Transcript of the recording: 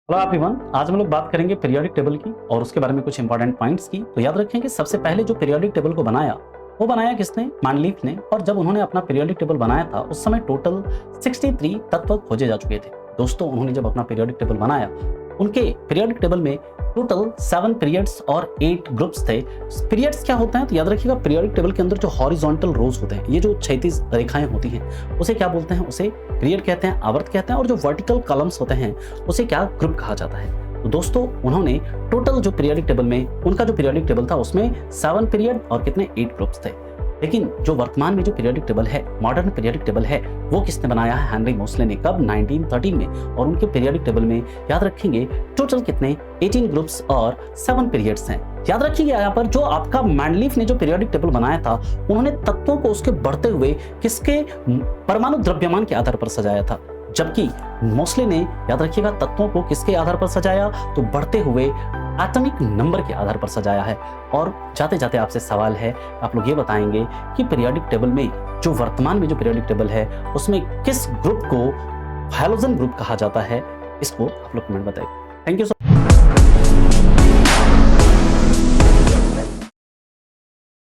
Hello everyone, आज हम लोग बात करेंगे पीरियोडिक टेबल की और उसके बारे में कुछ इंपॉर्टेंट पॉइंट्स की। तो याद रखें कि सबसे पहले जो पीरियोडिक टेबल को बनाया वो बनाया किसने? मैंडलीफ ने। और जब उन्होंने अपना पीरियोडिक टेबल बनाया था उस समय टोटल 63 तत्व खोजे जा चुके थे। दोस्तों, उन्होंने जब अपना पीरियोडिक टेबल बनाया उनके पीरियोडिक टेबल में टोटल 7 पीरियड्स और 8 ग्रुप्स थे। पीरियड्स क्या होता है? तो याद रखिएगा, पीरियोडिक टेबल के अंदर जो हॉरिजॉन्टल रोज होते हैं, ये जो क्षैतिज रेखाएं होती हैं, उसे क्या बोलते हैं? उसे पीरियड कहते हैं, आवर्त कहते हैं। और जो वर्टिकल कॉलम्स होते हैं उसे क्या? ग्रुप कहा जाता है। तो दोस्तों, उन्होंने टोटल जो पीरियोडिक टेबल में उनका जो पीरियोडिक टेबल था उसमें 7 पीरियड और कितने 8 ग्रुप्स थे। लेकिन जो वर्तमान में जो पीरियोडिक टेबल है, मॉडर्न पीरियोडिक टेबल है, वो किसने बनाया है? हेनरी मोसले ने। कब? 1913 में। और उनके पीरियोडिक टेबल में याद रखेंगे टोटल कितने? 18 ग्रुप्स और 7 पीरियड्स हैं। याद रखिएगा, यहाँ पर जो आपका मैंडलीफ ने जो पीरियोडिक टेबल बनाया था, उन्होंने तत्वों को उसके बढ़ते हुए किसके? परमाणु द्रव्यमान के आधार पर सजाया था। जबकि मोसले ने, याद रखिएगा, तत्वों को किसके आधार पर सजाया? तो बढ़ते हुए एटॉमिक नंबर के आधार पर सजाया है। और जाते जाते आपसे सवाल है, आप लोग ये बताएंगे कि पीरियोडिक टेबल में जो वर्तमान में जो पीरियोडिक टेबल है उसमें किस ग्रुप को हैलोजन ग्रुप कहा जाता है? इसको आप लोग कमेंट बताइए। Thank you so